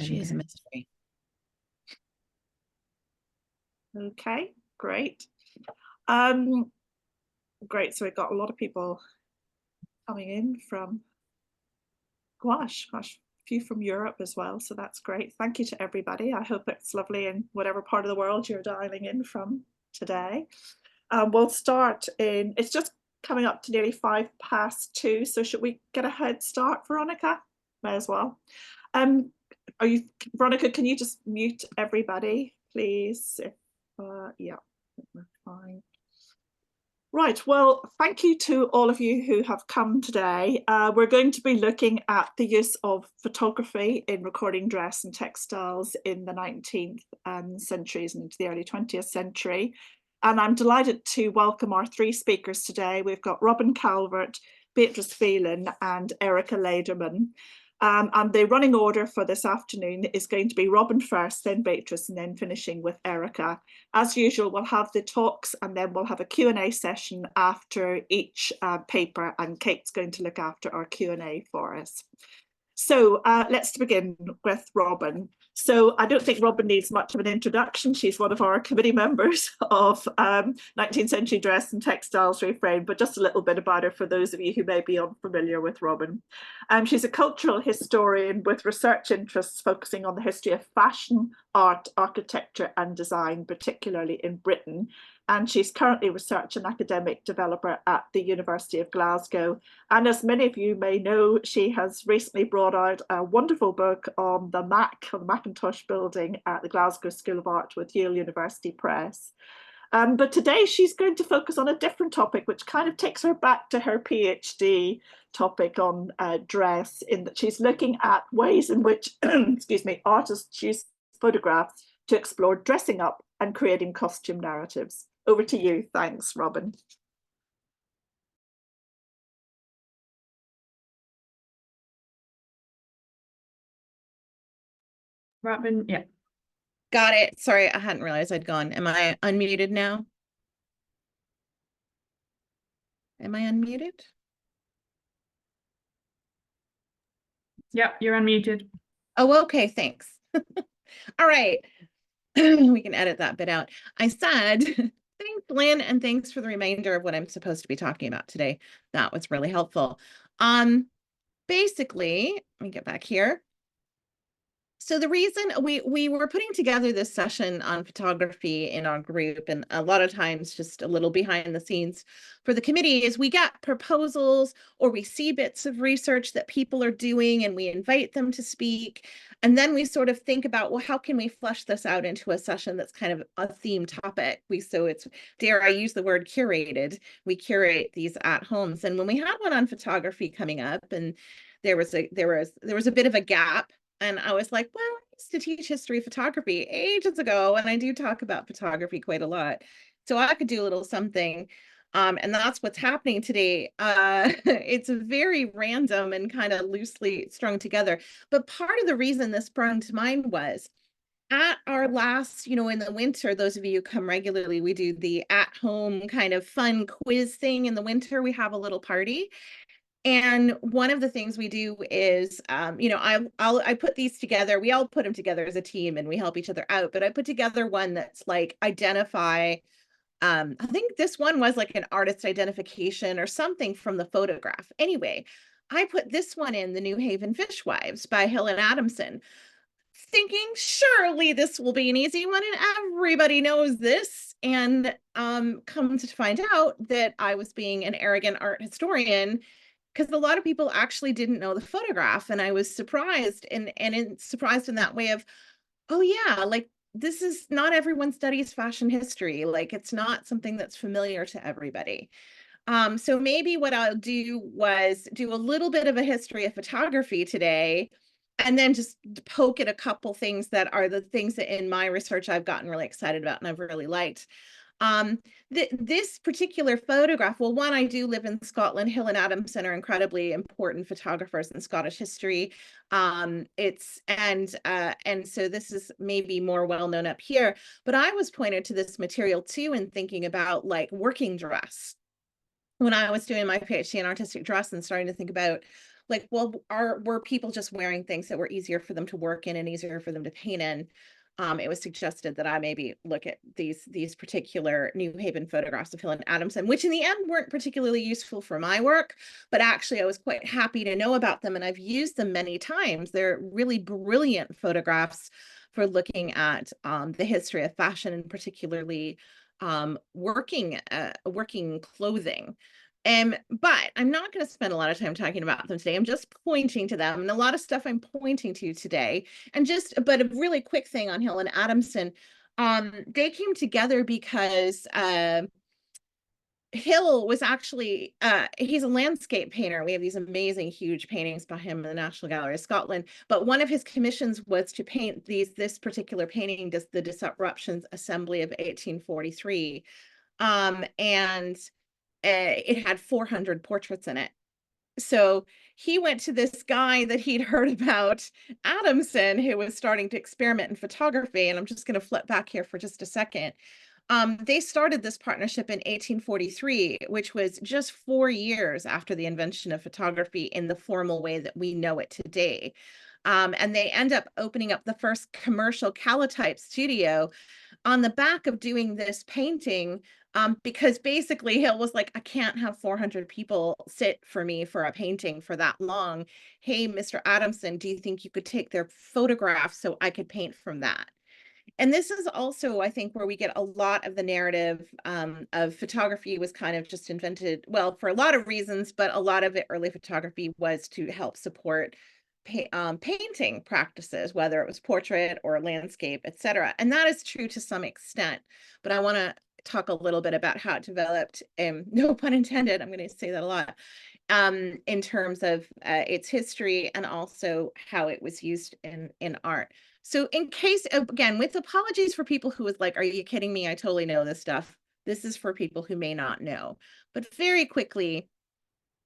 She is a mystery. Okay, great. Great, so we've got a lot of people coming in from, gosh, a few from Europe as well, so that's great. Thank you to everybody. I hope it's lovely in whatever part of the world you're dialing in from today. We'll start in, it's just coming up to nearly 2:05, so should we get a head start, Veronica? May as well. Veronica, can you just mute everybody, please? Yeah, we're fine. Right, well, thank you to all of you who have come today. We're going to be looking at the use of photography in recording dress and textiles in the 19th centuries and into the early 20th century. And I'm delighted to welcome our three speakers today. We've got Robyne Calvert, Beatrice Behlen and Erika Lederman. And the running order for this afternoon is going to be Robyne first, then Beatrice, and then finishing with Erika. As usual, we'll have the talks and then we'll have a Q&A session after each paper, and Kate's going to look after our Q&A for us. So let's begin with Robyne. So I don't think Robyne needs much of an introduction. She's one of our committee members of 19th century dress and textiles reframed, but just a little bit about her for those of you who may be unfamiliar with Robyne. She's a cultural historian with research interests focusing on the history of fashion, art, architecture and design, particularly in Britain. And she's currently research and academic developer at the University of Glasgow. And as many of you may know, she has recently brought out a wonderful book on the Mackintosh Building at the Glasgow School of Art with Yale University Press. But today she's going to focus on a different topic, which kind of takes her back to her PhD topic on dress, in that she's looking at ways in which, excuse me, artists use photographs to explore dressing up and creating costume narratives. Over to you. Thanks, Robyne. Robyne, yeah. Got it. Sorry, I hadn't realized I'd gone. Am I unmuted now? Am I unmuted? Yep, you're unmuted. Oh, okay, thanks. All right. We can edit that bit out. I said, thanks, Lynn, and thanks for the reminder of what I'm supposed to be talking about today. That was really helpful. Basically, let me get back here. So the reason we were putting together this session on photography in our group, and a lot of times just a little behind the scenes for the committee, is we get proposals or we see bits of research that people are doing and we invite them to speak. And then we sort of think about, well, how can we flesh this out into a session that's kind of a theme topic? So it's, dare I use the word curated, we curate these at homes. And when we had one on photography coming up, and there was a bit of a gap. And I was like, well, I used to teach history of photography ages ago, and I do talk about photography quite a lot. So I could do a little something. And that's what's happening today. It's very random and kind of loosely strung together. But part of the reason this sprung to mind was at our last, in the winter, those of you who come regularly, we do the at-home kind of fun quiz thing in the winter. We have a little party. And one of the things we do is, I put these together. We all put them together as a team and we help each other out. But I put together one that's like identify. I think this one was like an artist identification or something from the photograph. Anyway, I put this one in, The New Haven Fishwives by Helen Adamson, thinking surely this will be an easy one and everybody knows this. And come to find out that I was being an arrogant art historian, because a lot of people actually didn't know the photograph. And I was surprised and surprised in that way of, oh yeah, like this is not everyone studies fashion history. Like it's not something that's familiar to everybody. So maybe what I'll do was do a little bit of a history of photography today, and then just poke at a couple things that are the things that in my research I've gotten really excited about and I've really liked. This particular photograph, well, one, I do live in Scotland. Hill and Adamson are incredibly important photographers in Scottish history. And so this is maybe more well known up here, but I was pointed to this material too in thinking about like working dress when I was doing my PhD in artistic dress and starting to think about like, well, were people just wearing things that were easier for them to work in and easier for them to paint in? It was suggested that I maybe look at these particular New Haven photographs of Hill and Adamson, which in the end weren't particularly useful for my work, but actually I was quite happy to know about them, and I've used them many times. They're really brilliant photographs for looking at the history of fashion, and particularly working clothing. But I'm not going to spend a lot of time talking about them today. I'm just pointing to them, and a lot of stuff I'm pointing to today. And but a really quick thing on Hill and Adamson. They came together because Hill was actually, he's a landscape painter. We have these amazing, huge paintings by him in the National Gallery of Scotland. But one of his commissions was to paint this particular painting, the Disruptions Assembly of 1843. And it had 400 portraits in it. So he went to this guy that he'd heard about, Adamson, who was starting to experiment in photography. And I'm just going to flip back here for just a second. They started this partnership in 1843, which was just 4 years after the invention of photography in the formal way that we know it today. And they end up opening up the first commercial calotype studio on the back of doing this painting, because basically Hill was like, I can't have 400 people sit for me for a painting for that long. Hey, Mr. Adamson, do you think you could take their photographs so I could paint from that? And this is also, I think, where we get a lot of the narrative of photography was kind of just invented, well, for a lot of reasons, but a lot of it, early photography was to help support painting practices, whether it was portrait or landscape, etc. And that is true to some extent. But I want to talk a little bit about how it developed, no pun intended, I'm going to say that a lot, in terms of its history and also how it was used in art. So in case, again, with apologies for people who was like, are you kidding me? I totally know this stuff. This is for people who may not know. But very quickly,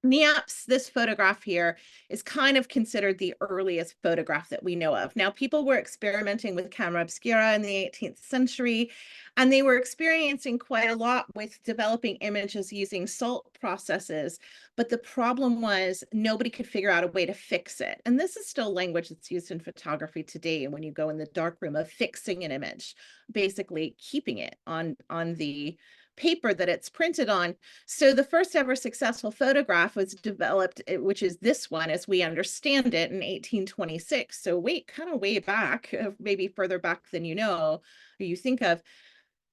Niepce, this photograph here, is kind of considered the earliest photograph that we know of. Now, people were experimenting with camera obscura in the 18th century, and they were experiencing quite a lot with developing images using salt processes. But the problem was nobody could figure out a way to fix it. And this is still language that's used in photography today when you go in the darkroom, of fixing an image, basically keeping it on the paper that it's printed on. So the first ever successful photograph was developed, which is this one as we understand it, in 1826. So kind of way back, maybe further back than you know, or you think of,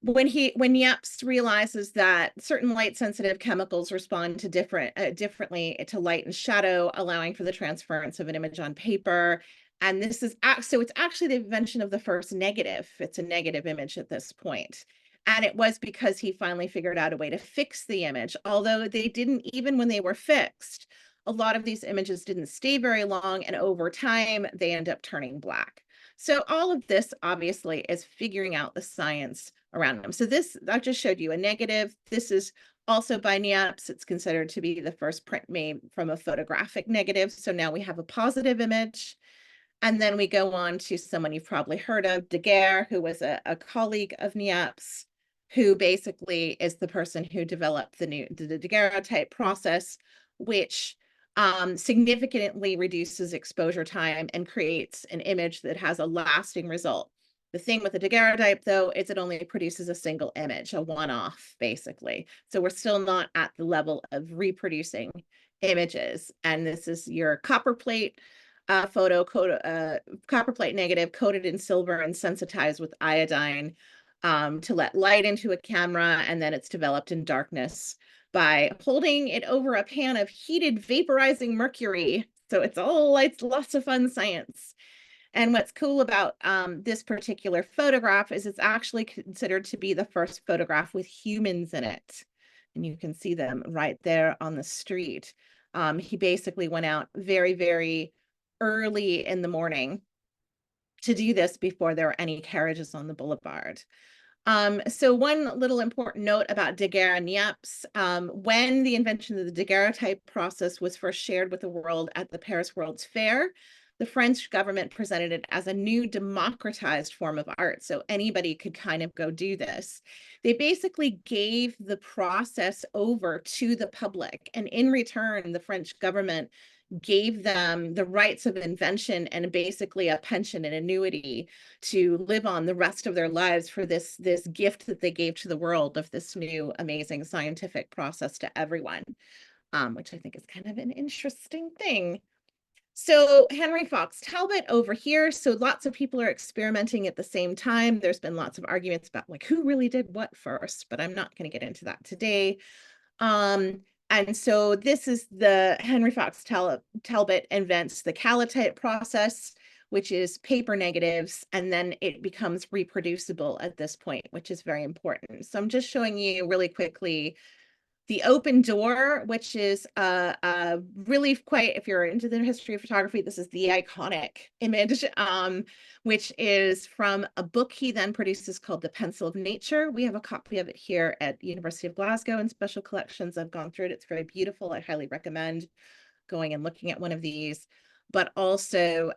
when Niepce realizes that certain light sensitive chemicals respond to differently to light and shadow, allowing for the transference of an image on paper. And this is so it's actually the invention of the first negative. It's a negative image at this point. And it was because he finally figured out a way to fix the image, although they didn't, even when they were fixed, a lot of these images didn't stay very long, and over time they end up turning black. So all of this obviously is figuring out the science around them. So this, I just showed you a negative. This is also by Niepce. It's considered to be the first print made from a photographic negative. So now we have a positive image. And then we go on to someone you've probably heard of, Daguerre, who was a colleague of Niepce, who basically is the person who developed the daguerreotype process, which significantly reduces exposure time and creates an image that has a lasting result. The thing with the daguerreotype, though, is it only produces a single image, a one-off, basically. So we're still not at the level of reproducing images. And this is your copperplate copperplate negative coated in silver and sensitized with iodine to let light into a camera, and then it's developed in darkness by holding it over a pan of heated vaporizing mercury. So it's lots of fun science. And what's cool about this particular photograph is it's actually considered to be the first photograph with humans in it. And you can see them right there on the street. He basically went out very, very early in the morning to do this before there were any carriages on the boulevard. So one little important note about Daguerre and Niepce, when the invention of the daguerreotype process was first shared with the world at the Paris World's Fair, the French government presented it as a new democratized form of art. So anybody could kind of go do this. They basically gave the process over to the public. And in return, the French government gave them the rights of invention and basically a pension and annuity to live on the rest of their lives for this gift that they gave to the world of this new amazing scientific process to everyone, which I think is kind of an interesting thing. So Henry Fox Talbot over here. So lots of people are experimenting at the same time. There's been lots of arguments about like who really did what first, but I'm not going to get into that today. And so this is the Henry Fox Talbot invents the calotype process, which is paper negatives, and then it becomes reproducible at this point, which is very important. So I'm just showing you really quickly the open door, which is really quite, if you're into the history of photography, this is the iconic image, which is from a book he then produces called The Pencil of Nature. We have a copy of it here at University of Glasgow in special collections. I've gone through it. It's very beautiful. I highly recommend going and looking at one of these. But also,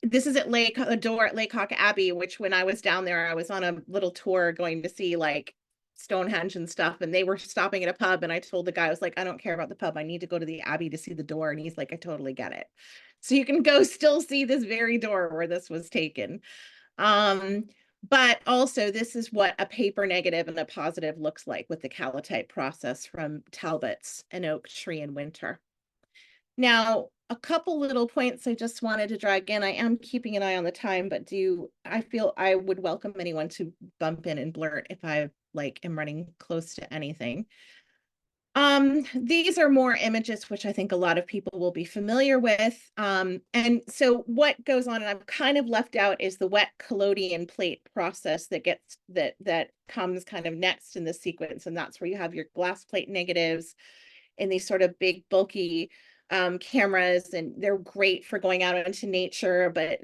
this is at a door at Laycock Abbey, which when I was down there, I was on a little tour going to see like Stonehenge and stuff, and they were stopping at a pub, and I told the guy, I was like, I don't care about the pub, I need to go to the Abbey to see the door. And he's like, I totally get it. So you can go still see this very door where this was taken. But also this is what a paper negative and a positive looks like with the calotype process from Talbot's An Oak Tree in Winter. Now, a couple little points I just wanted to drag in. I am keeping an eye on the time, but I feel I would welcome anyone to bump in and blurt if I am running close to anything. These are more images, which I think a lot of people will be familiar with. And so what goes on, and I've kind of left out, is the wet collodion plate process that comes kind of next in the sequence. And that's where you have your glass plate negatives in these sort of big, bulky cameras, and they're great for going out into nature, but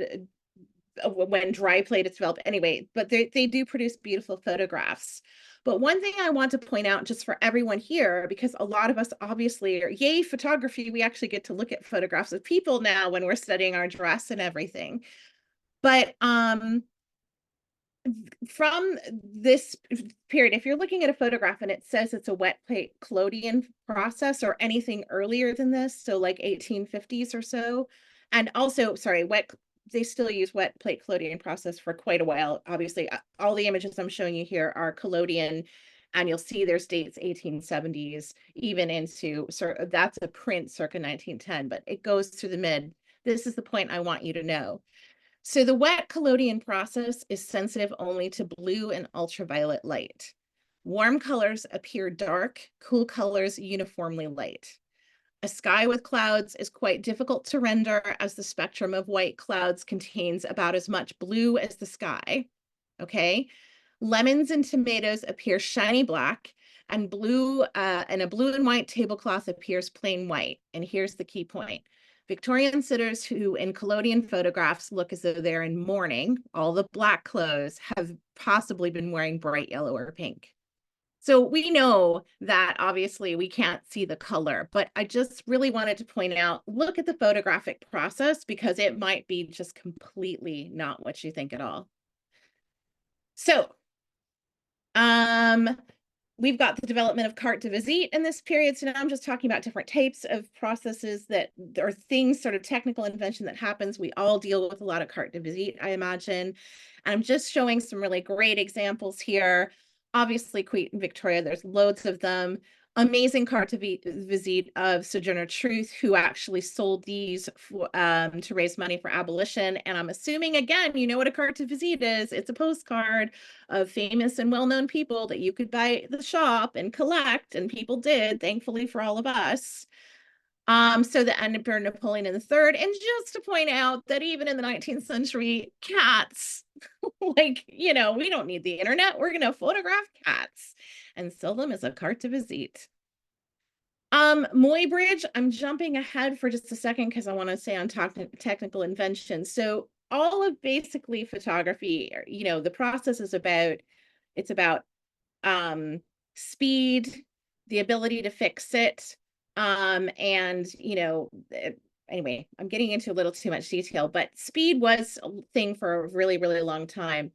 when dry plate is developed anyway, but they do produce beautiful photographs. But one thing I want to point out just for everyone here, because a lot of us obviously are, yay, photography, we actually get to look at photographs of people now when we're studying our dress and everything. But from this period, if you're looking at a photograph and it says it's a wet plate collodion process or anything earlier than this, so like 1850s or so, and also, sorry, they still use wet plate collodion process for quite a while. Obviously, all the images I'm showing you here are collodion, and you'll see there's dates 1870s, even into, that's a print circa 1910, but it goes through the mid. This is the point I want you to know. So the wet collodion process is sensitive only to blue and ultraviolet light. Warm colors appear dark, cool colors uniformly light. A sky with clouds is quite difficult to render, as the spectrum of white clouds contains about as much blue as the sky. Okay. Lemons and tomatoes appear shiny black, and a blue and white tablecloth appears plain white. And here's the key point. Victorian sitters who in collodion photographs look as though they're in mourning, all the black clothes, have possibly been wearing bright yellow or pink. So we know that obviously we can't see the color, but I just really wanted to point out, look at the photographic process, because it might be just completely not what you think at all. So, we've got the development of carte de visite in this period. So now I'm just talking about different types of processes that are things, sort of technical invention that happens. We all deal with a lot of carte de visite, I imagine. And I'm just showing some really great examples here. Obviously, Queen Victoria, there's loads of them. Amazing carte de visite of Sojourner Truth, who actually sold these for, to raise money for abolition. And I'm assuming, again, you know what a carte de visite is. It's a postcard of famous and well-known people that you could buy at the shop and collect, and people did, thankfully for all of us. So the Emperor Napoleon III, and just to point out that even in the 19th century, cats, like, you know, we don't need the internet. We're going to photograph cats and sell them as a carte de visite. Muybridge, I'm jumping ahead for just a second because I want to say on technical invention. So all of basically photography, you know, the process is about, it's about speed, the ability to fix it, and, you know, anyway, I'm getting into a little too much detail, but speed was a thing for a really, really long time.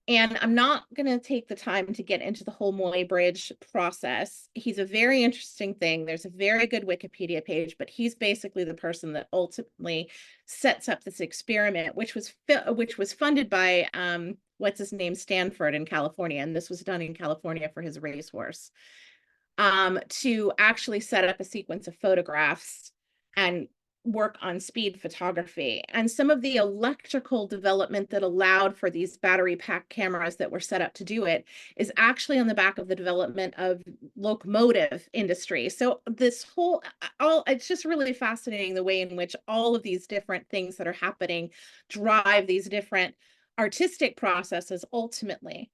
And I'm not going to take the time to get into the whole Muybridge process. He's a very interesting thing. There's a very good Wikipedia page, but he's basically the person that ultimately sets up this experiment, which was funded by what's his name, Stanford in California, and this was done in California for his racehorse, to actually set up a sequence of photographs and work on speed photography. And some of the electrical development that allowed for these battery pack cameras that were set up to do it is actually on the back of the development of locomotive industry. So this whole, it's just really fascinating the way in which all of these different things that are happening drive these different artistic processes ultimately.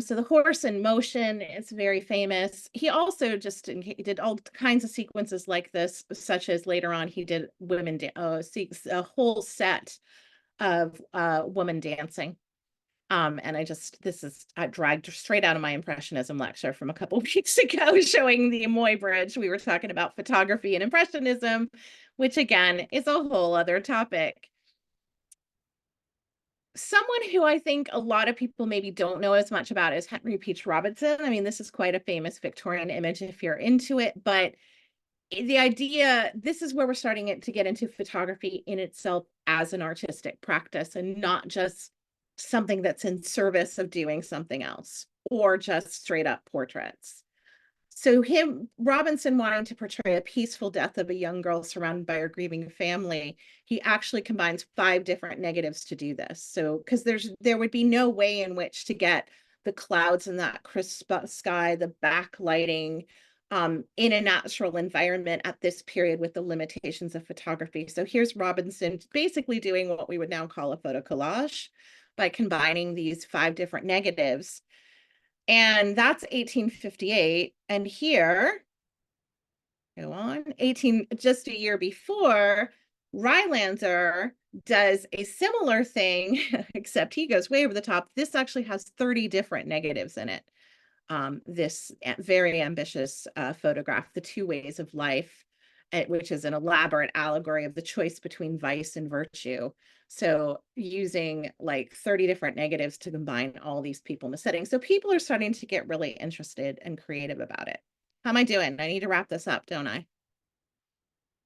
So the horse in motion is very famous. He also he did all kinds of sequences like this, such as later on he did a whole set of woman dancing. And I dragged straight out of my Impressionism lecture from a couple of weeks ago, showing the Muybridge. We were talking about photography and Impressionism, which again is a whole other topic. Someone who I think a lot of people maybe don't know as much about is Henry Peach Robinson. I mean, this is quite a famous Victorian image if you're into it, but the idea, this is where we're starting to get into photography in itself as an artistic practice and not just something that's in service of doing something else or just straight up portraits. So Robinson wanting to portray a peaceful death of a young girl surrounded by her grieving family, he actually combines 5 different negatives to do this. So, because there would be no way in which to get the clouds in that crisp sky, the backlighting in a natural environment at this period with the limitations of photography. So here's Robinson basically doing what we would now call a photo collage by combining these 5 different negatives. And that's 1858. And here, go on, just a year before, Rylander does a similar thing, except he goes way over the top. This actually has 30 different negatives in it. This very ambitious photograph, The Two Ways of Life, which is an elaborate allegory of the choice between vice and virtue. So using like 30 different negatives to combine all these people in the setting. So people are starting to get really interested and creative about it. How am I doing? I need to wrap this up, don't I?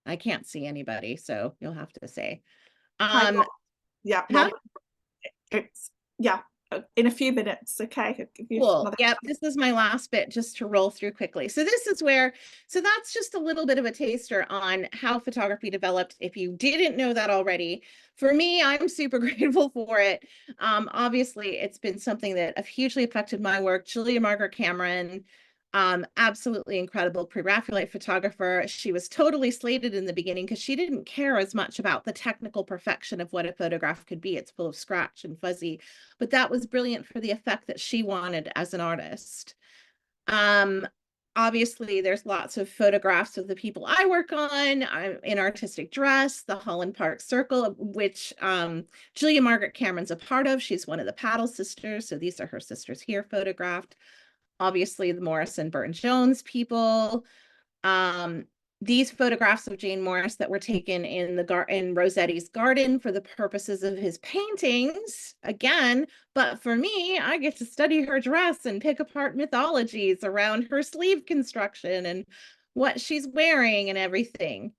I can't see anybody, so you'll have to say. Yeah, well, it's, yeah, in a few minutes, okay? Cool. Yep, this is my last bit just to roll through quickly. So this is so that's just a little bit of a taster on how photography developed. If you didn't know that already, for me, I'm super grateful for it. Obviously, it's been something that have hugely affected my work. Julia Margaret Cameron, absolutely incredible pre-Raphaelite photographer. She was totally slated in the beginning because she didn't care as much about the technical perfection of what a photograph could be. It's full of scratch and fuzzy, but that was brilliant for the effect that she wanted as an artist. Obviously, there's lots of photographs of the people I work on. I'm in artistic dress, the Holland Park Circle, which Julia Margaret Cameron's a part of. She's one of the Paddle sisters. So these are her sisters here photographed. Obviously, the Morrison Burne-Jones people. These photographs of Jane Morris that were taken in Rossetti's garden for the purposes of his paintings, again, but for me, I get to study her dress and pick apart mythologies around her sleeve construction and what she's wearing and everything.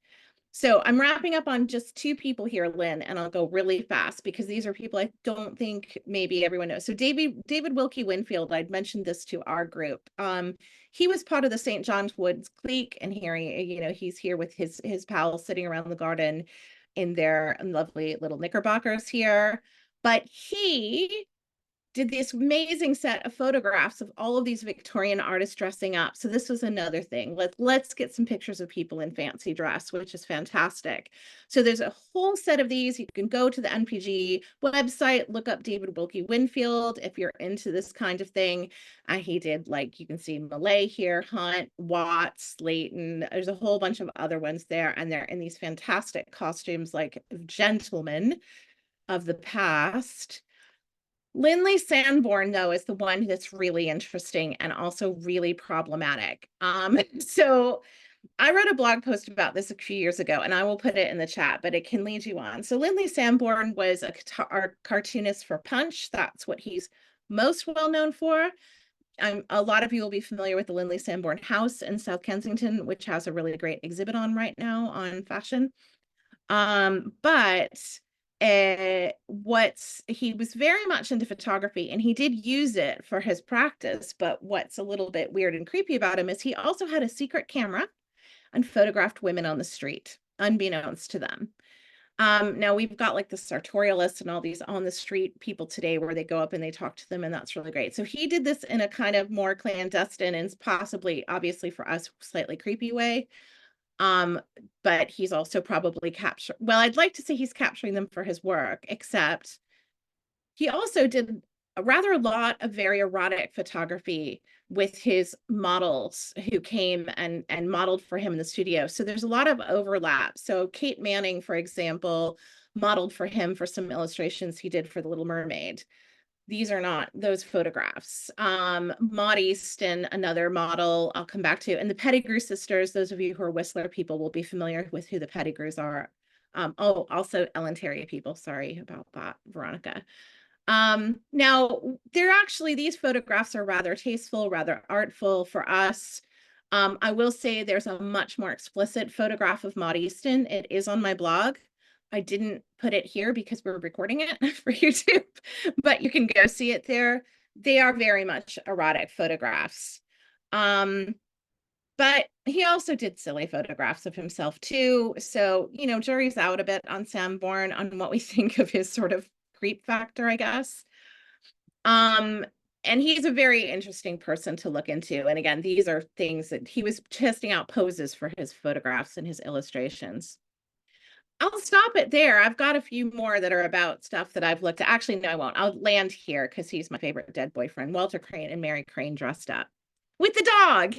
So I'm wrapping up on just 2 people here, Lynn, and I'll go really fast because these are people I don't think maybe everyone knows. So David Wilkie Winfield, I'd mentioned this to our group. He was part of the St. John's Woods clique, and here he's here with his pals sitting around the garden in their lovely little knickerbockers here. But he did this amazing set of photographs of all of these Victorian artists dressing up. So this was another thing. Let's get some pictures of people in fancy dress, which is fantastic. So there's a whole set of these. You can go to the NPG website, look up David Wilkie Winfield if you're into this kind of thing. He did, like, you can see Millay here, Hunt, Watts, Leighton. There's a whole bunch of other ones there, and they're in these fantastic costumes like gentlemen of the past. Linley Sambourne, though, is the one that's really interesting and also really problematic. So I wrote a blog post about this a few years ago, and I will put it in the chat, but it can lead you on. So Linley Sambourne was a cartoonist for Punch. That's what he's most well known for. A lot of you will be familiar with the Linley Sambourne house in South Kensington, which has a really great exhibit on right now on fashion. But he was very much into photography, and he did use it for his practice. But what's a little bit weird and creepy about him is he also had a secret camera and photographed women on the street, unbeknownst to them. Now we've got like the sartorialists and all these on the street people today where they go up and they talk to them, and that's really great. So he did this in a kind of more clandestine and possibly, obviously for us, slightly creepy way. But he's also probably I'd like to say he's capturing them for his work, except he also did a lot of very erotic photography with his models who came and modeled for him in the studio. So there's a lot of overlap. So Kate Manning, for example, modeled for him for some illustrations he did for The Little Mermaid. These are not those photographs. Maud Easton, another model I'll come back to. And the Pettigrew sisters, those of you who are Whistler people will be familiar with who the Pettigrews are. Also Ellen Terry people, sorry about that, Veronica. Now, these photographs are rather tasteful, rather artful for us. I will say there's a much more explicit photograph of Maud Easton. It is on my blog. I didn't put it here because we're recording it for YouTube, but you can go see it there. They are very much erotic photographs. But he also did silly photographs of himself too. So, jury's out a bit on Sambourne on what we think of his sort of creep factor, I guess. And he's a very interesting person to look into. And again, these are things that he was testing out poses for his photographs and his illustrations. I'll stop it there. I've got a few more that are about stuff that I've looked at. Actually, no, I won't. I'll land here because he's my favorite dead boyfriend, Walter Crane and Mary Crane dressed up with the dog.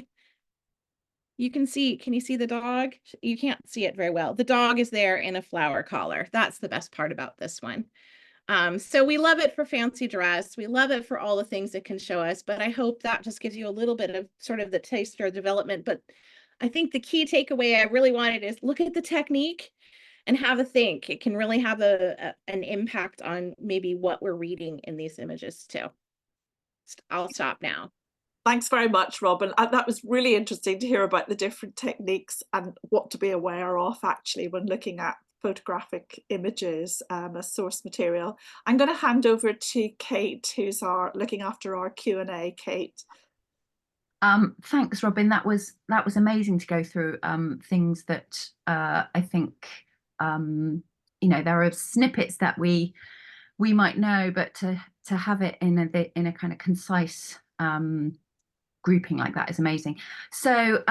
Can you see the dog? You can't see it very well. The dog is there in a flower collar. That's the best part about this one. So we love it for fancy dress. We love it for all the things it can show us, but I hope that just gives you a little bit of sort of the taste or development. But I think the key takeaway I really wanted is look at the technique and have a think. It can really have an impact on maybe what we're reading in these images too. I'll stop now. Thanks very much, Robin. That was really interesting to hear about the different techniques and what to be aware of actually when looking at photographic images as source material. I'm going to hand over to Kate, who's looking after our Q&A. Kate. Thanks, Robin. That was amazing to go through things that I think there are snippets that we might know, but to have it in a kind of concise grouping like that is amazing. So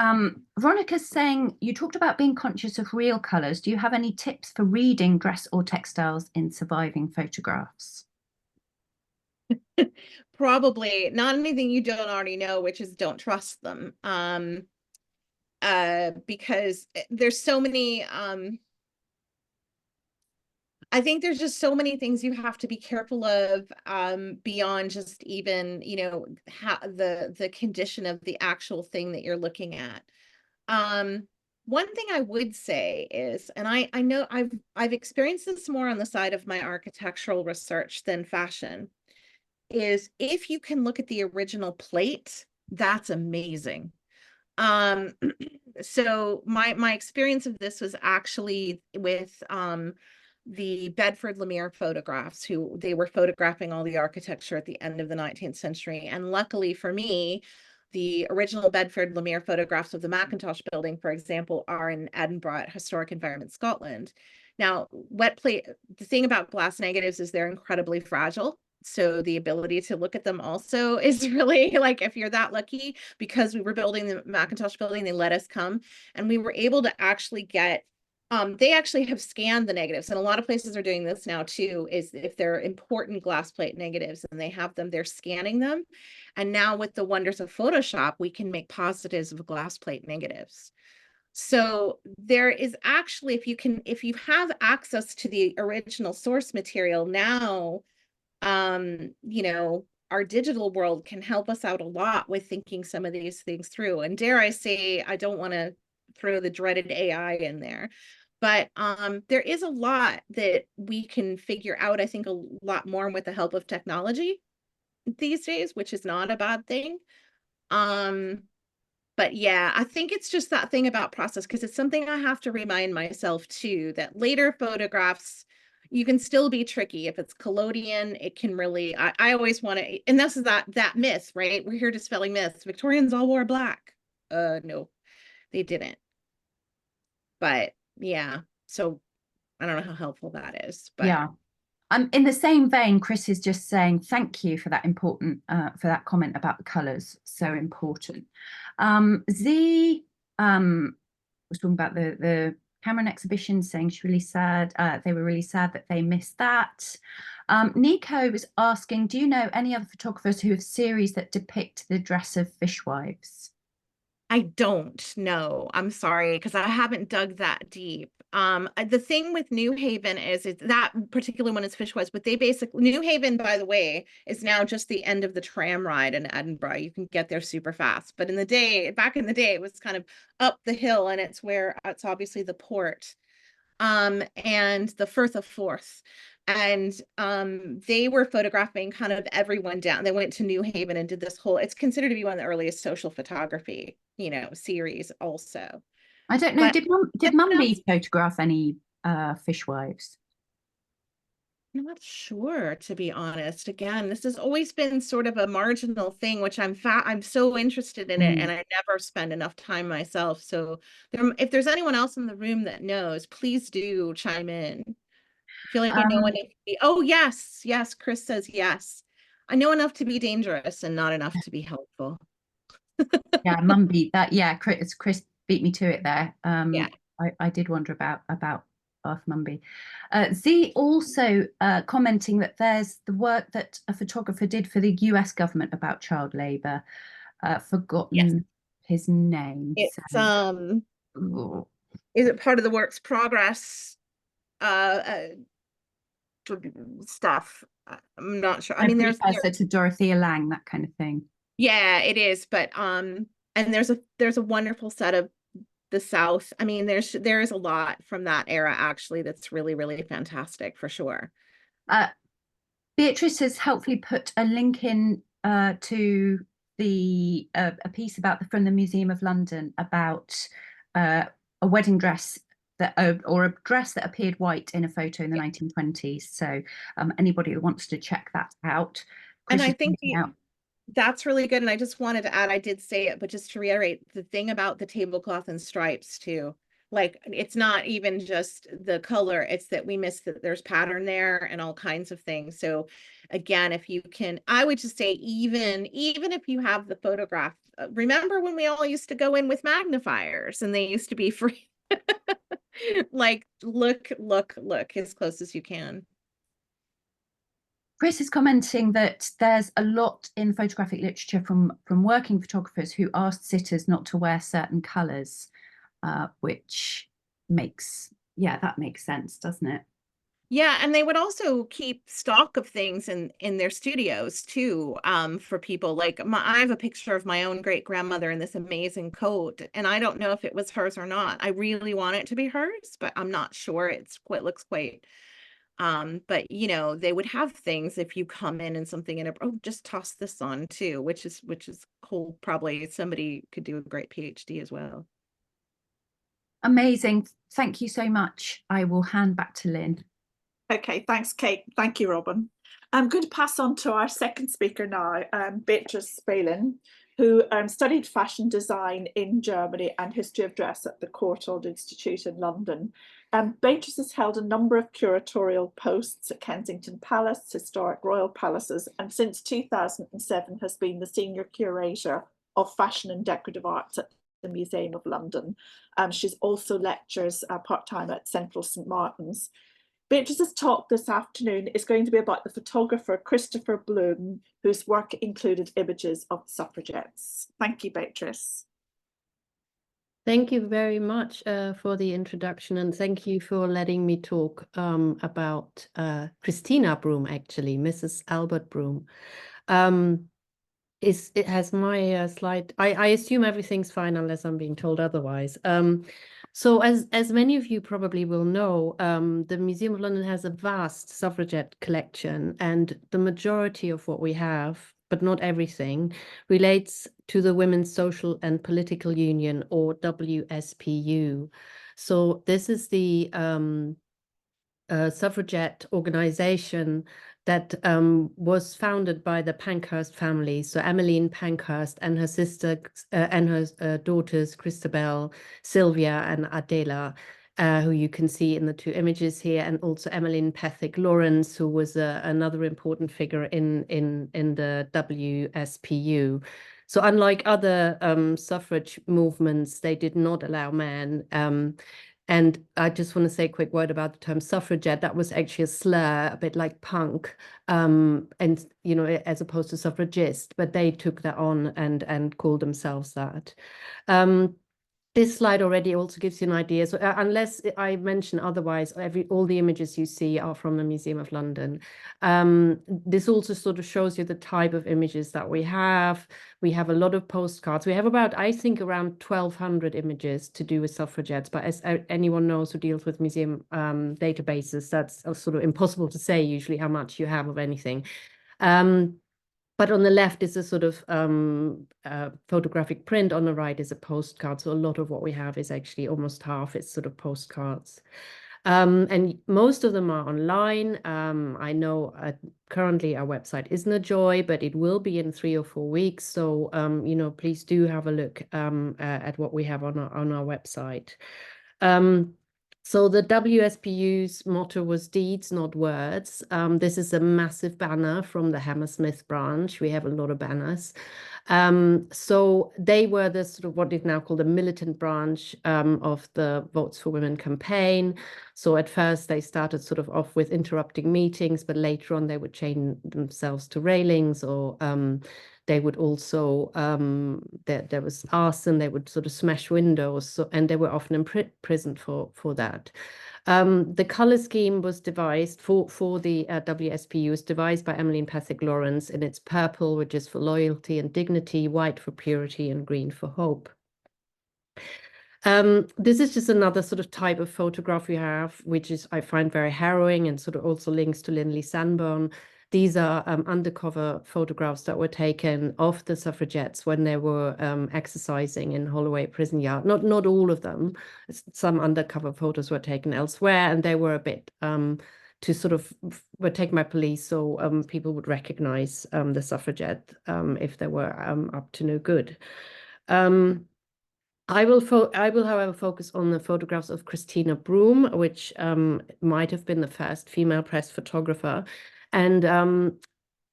Veronica's saying you talked about being conscious of real colours. Do you have any tips for reading dress or textiles in surviving photographs? Probably not anything you don't already know, which is don't trust them. Because there's so many I think there's just so many things you have to be careful of beyond just even, how the condition of the actual thing that you're looking at. One thing I would say is, and I know I've experienced this more on the side of my architectural research than fashion, is if you can look at the original plate, that's amazing. So my experience of this was actually with the Bedford Lemire photographs, they were photographing all the architecture at the end of the 19th century. And luckily for me, the original Bedford Lemire photographs of the Mackintosh Building, for example, are in Edinburgh at Historic Environment Scotland. Now, the thing about glass negatives is they're incredibly fragile. So the ability to look at them also is really like, if you're that lucky, because we were building the Mackintosh Building, they let us come and we were able to actually get they actually have scanned the negatives, and a lot of places are doing this now too, is if they're important glass plate negatives and they have them, they're scanning them. And now with the wonders of Photoshop, we can make positives of glass plate negatives. So there is actually, if you have access to the original source material now, our digital world can help us out a lot with thinking some of these things through. And dare I say, I don't want to throw the dreaded AI in there, but there is a lot that we can figure out, I think, a lot more with the help of technology. these days, which is not a bad thing. But yeah, I think it's just that thing about process, because it's something I have to remind myself too, that later photographs, you can still be tricky. If it's collodion, it can really, I always want to, and this is that myth, right? We're here dispelling myths. Victorians all wore black. No, they didn't. But yeah, so I don't know how helpful that is, but yeah. In the same vein, Chris is just saying thank you for that for that comment about the colours, so important. Z was talking about the Cameron exhibition, saying she's really sad. They were really sad that they missed that. Nico was asking, do you know any other photographers who have series that depict the dress of fishwives? I don't know. I'm sorry, because I haven't dug that deep. The thing with New Haven is that particular one is Fishwives, but they basically, New Haven, by the way, is now just the end of the tram ride in Edinburgh. You can get there super fast. But back in the day, it was kind of up the hill, and it's obviously the port, and the Firth of Forth. And they were photographing kind of everyone down. They went to New Haven and did this whole, it's considered to be one of the earliest social photography, series also. I don't know. But did Mumby photograph any fishwives? I'm not sure, to be honest. Again, this has always been sort of a marginal thing, which I'm so interested in it, and I never spend enough time myself. So if there's anyone else in the room that knows, please do chime in. I feel like I know enough to be, oh yes, Chris says yes. I know enough to be dangerous and not enough to be helpful. Yeah, Mumby, Chris beat me to it there. Yeah. I did wonder about Bath Mumby. Z also commenting that there's the work that a photographer did for the US government about child labour. Forgotten his name. It's is it part of the work's progress stuff? I'm not sure. I mean, there's to Dorothea Lang, that kind of thing. Yeah, it is. But and there's a wonderful set of the South. I mean, there is a lot from that era actually that's really, really fantastic for sure. Beatrice has helpfully put a link in to the a piece from the Museum of London about a wedding dress or a dress that appeared white in a photo in the 1920s. So anybody who wants to check that out. And I think that's really good. And I just wanted to add, I did say it, but just to reiterate the thing about the tablecloth and stripes too, like it's not even just the color, it's that we miss that there's pattern there and all kinds of things. So again, if you can, I would just say, even if you have the photograph, remember when we all used to go in with magnifiers and they used to be free. Like look as close as you can. Chris is commenting that there's a lot in photographic literature from working photographers who asked sitters not to wear certain colours, which makes sense, doesn't it? Yeah, and they would also keep stock of things in their studios too, for people. Like I have a picture of my own great grandmother in this amazing coat, and I don't know if it was hers or not. I really want it to be hers, but I'm not sure. It looks quite. But they would have things if you come in and something and just toss this on too, which is cool. Probably somebody could do a great PhD as well. Amazing. Thank you so much. I will hand back to Lynn. Okay, thanks, Kate. Thank you, Robin. I'm going to pass on to our second speaker now, Beatrice Behlen, who studied fashion design in Germany and history of dress at the Courtauld Institute in London. Beatrice has held a number of curatorial posts at Kensington Palace, historic royal palaces, and since 2007 has been the senior curator of fashion and decorative arts at the Museum of London. She's also lectures part-time at Central St Martin's. Beatrice's talk this afternoon is going to be about the photographer Christopher Bloom, whose work included images of suffragettes. Thank you, Beatrice. Thank you very much for the introduction, and thank you for letting me talk about Christina Broom, actually, Mrs. Albert Broom. It has my slide. I assume everything's fine unless I'm being told otherwise. So as many of you probably will know, the Museum of London has a vast suffragette collection, and the majority of what we have but not everything, relates to the Women's Social and Political Union, or WSPU. So this is the suffragette organization that was founded by the Pankhurst family. So Emmeline Pankhurst and her sister and her daughters, Christabel, Sylvia, and Adela, who you can see in the two images here, and also Emmeline Pethick Lawrence, who was another important figure in the WSPU. So unlike other suffrage movements, they did not allow men. And I just want to say a quick word about the term suffragette. That was actually a slur, a bit like punk, and you know, as opposed to suffragist. But they took that on and called themselves that. This slide already also gives you an idea. So unless I mention otherwise, all the images you see are from the Museum of London. This also sort of shows you the type of images that we have. We have a lot of postcards. We have about, I think, around 1,200 images to do with suffragettes. But as anyone knows who deals with museum databases, that's sort of impossible to say usually how much you have of anything. But on the left is a sort of photographic print. On the right is a postcard. So a lot of what we have is actually almost half is sort of postcards. And most of them are online. I know currently our website isn't a joy, but it will be in 3 or 4 weeks. So, you know, please do have a look at what we have on our website. So the WSPU's motto was deeds, not words. This is a massive banner from the Hammersmith branch. We have a lot of banners. So they were the sort of what is now called the militant branch of the Votes for Women campaign. So at first they started sort of off with interrupting meetings, but later on they would chain themselves to railings, or they would also, there was arson, they would sort of smash windows, so, and they were often imprisoned for that. The color scheme was devised for the WSPU, was devised by Emmeline Pethick Lawrence, and it's purple, which is for loyalty and dignity, white for purity, and green for hope. This is just another sort of type of photograph we have, which is, I find, very harrowing, and sort of also links to Linley Sambourne. These are undercover photographs that were taken of the suffragettes when they were exercising in Holloway prison yard. Not all of them. Some undercover photos were taken elsewhere, and they were a bit to sort of were taken by police, so people would recognize the suffragette if they were up to no good. I will, however, focus on the photographs of Christina Broom, which might have been the first female press photographer. And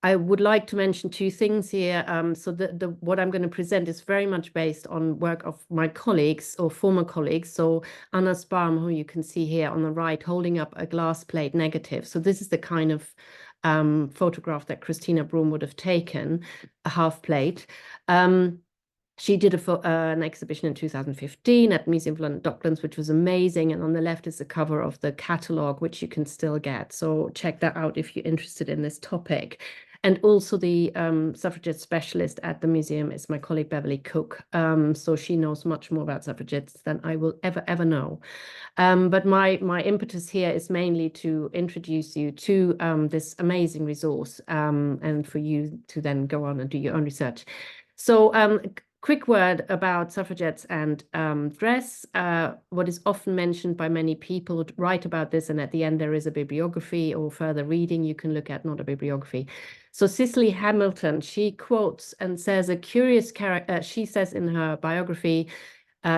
I would like to mention 2 things here. So what I'm going to present is very much based on work of my colleagues or former colleagues. So Anna Sparm, who you can see here on the right, holding up a glass plate negative. So this is the kind of photograph that Christina Broom would have taken, a half plate. She did an exhibition in 2015 at Museum of London Docklands, which was amazing. And on the left is the cover of the catalogue, which you can still get. So check that out if you're interested in this topic. And also the suffragette specialist at the museum is my colleague Beverly Cook. So she knows much more about suffragettes than I will ever know. But my impetus here is mainly to introduce you to this amazing resource and for you to then go on and do your own research. So quick word about suffragettes and dress. What is often mentioned by many people write about this, and at the end there is a bibliography or further reading you can look at, not a bibliography. So Cicely Hamilton, she quotes and says a curious character. She says in her biography,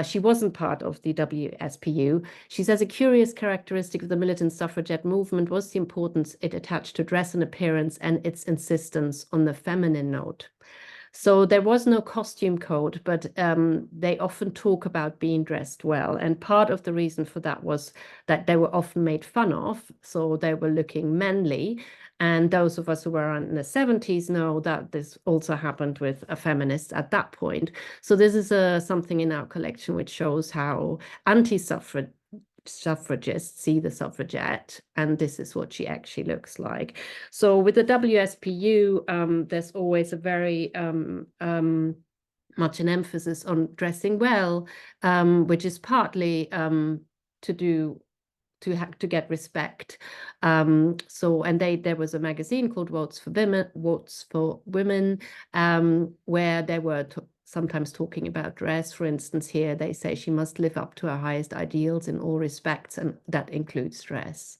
she wasn't part of the WSPU. She says a curious characteristic of the militant suffragette movement was the importance it attached to dress and appearance and its insistence on the feminine note. So there was no costume code, but they often talk about being dressed well. And part of the reason for that was that they were often made fun of. So they were looking manly. And those of us who were in the 70s know that this also happened with a feminist at that point. So this is something in our collection which shows how suffragists see the suffragette, and this is what she actually looks like. So with the WSPU, there's always a very much an emphasis on dressing well, which is partly to do to get respect. So, and there was a magazine called Votes for Women, where they were sometimes talking about dress. For instance, here they say she must live up to her highest ideals in all respects, and that includes dress.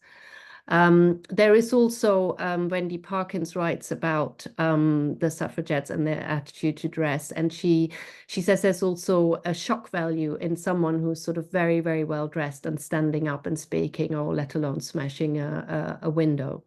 There is also Wendy Parkins writes about the suffragettes and their attitude to dress, and she says there's also a shock value in someone who's sort of very, very well dressed and standing up and speaking, or let alone smashing a window.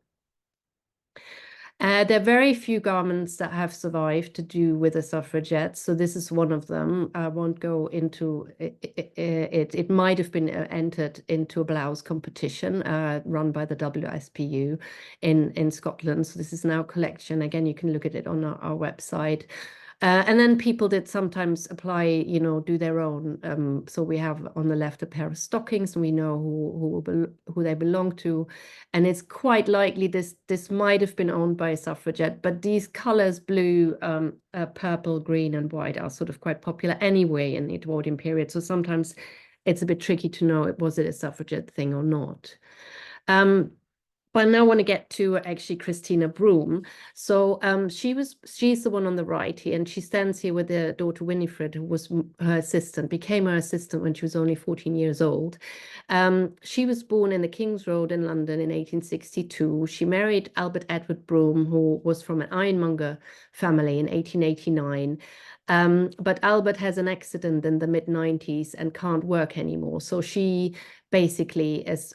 There are very few garments that have survived to do with the suffragettes, so this is one of them. I won't go into it. It might have been entered into a blouse competition run by the WSPU in Scotland. So this is now a collection. Again, you can look at it on our website. And then people did sometimes apply, you know, do their own. So we have on the left a pair of stockings, and we know who they belong to. And it's quite likely this might have been owned by a suffragette, but these colors, blue, purple, green, and white, are sort of quite popular anyway in the Edwardian period. So sometimes it's a bit tricky to know, was it a suffragette thing or not. But now I want to get to actually Christina Broome. So she's the one on the right here, and she stands here with her daughter Winifred, who was her assistant, became her assistant when she was only 14 years old. She was born in the King's Road in London in 1862. She married Albert Edward Broome, who was from an ironmonger family, in 1889. But Albert has an accident in the mid-90s and can't work anymore. So she basically is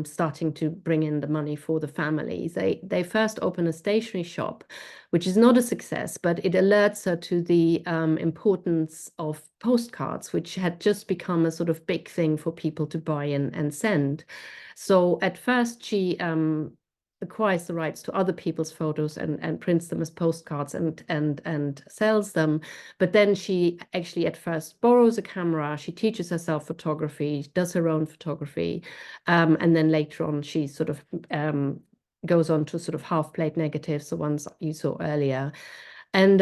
starting to bring in the money for the family. They first open a stationery shop, which is not a success, but it alerts her to the importance of postcards, which had just become a sort of big thing for people to buy and send. So at first she acquires the rights to other people's photos and prints them as postcards and sells them. But then she actually at first borrows a camera, she teaches herself photography, does her own photography, and then later on she sort of goes on to sort of half-plate negatives, the ones you saw earlier. And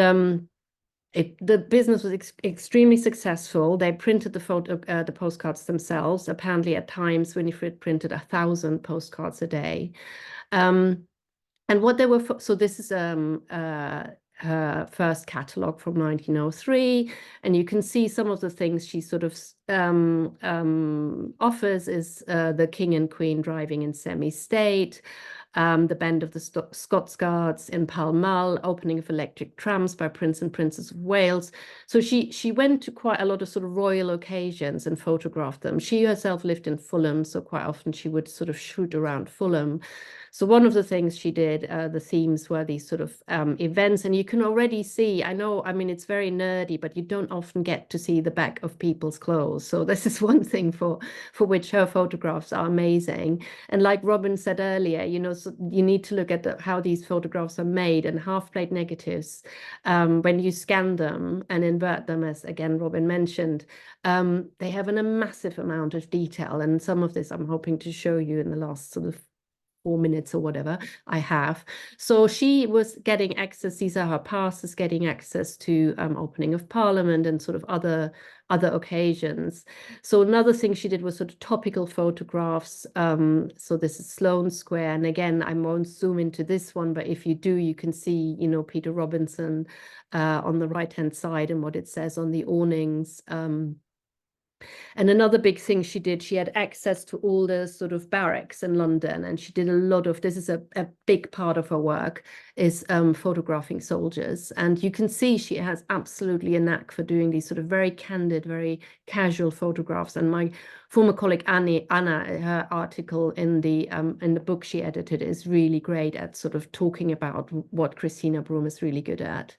the business was extremely successful. They printed the postcards themselves. Apparently at times Winifred printed 1,000 postcards a day. And what they were, so this is her first catalogue from 1903, and you can see some of the things she sort of offers is the King and Queen driving in semi-state, the Band of the Scots Guards in Pall Mall, opening of electric trams by Prince and Princess of Wales. So she went to quite a lot of sort of royal occasions and photographed them. She herself lived in Fulham, so quite often she would sort of shoot around Fulham. So one of the things she did, the themes were these sort of events, and you can already see, I mean, it's very nerdy, but you don't often get to see the back of people's clothes. So this is one thing for which her photographs are amazing. And like Robyne said earlier, you know, so you need to look at how these photographs are made, and half-plate negatives, when you scan them and invert them, as again Robyne mentioned, they have a massive amount of detail. And some of this I'm hoping to show you in the last sort of 4 minutes or whatever I have. So she was getting access, these are her passes, getting access to opening of Parliament and sort of other occasions. So another thing she did was sort of topical photographs. So this is Sloane Square, and again I won't zoom into this one, but if you do, you can see, you know, Peter Robinson on the right hand side and what it says on the awnings. And another big thing she did, she had access to all the sort of barracks in London, and she did a lot of, this is a big part of her work, is photographing soldiers. And you can see she has absolutely a knack for doing these sort of very candid, very casual photographs. And my former colleague Anna, her article in the book she edited is really great at sort of talking about what Christina Broome is really good at.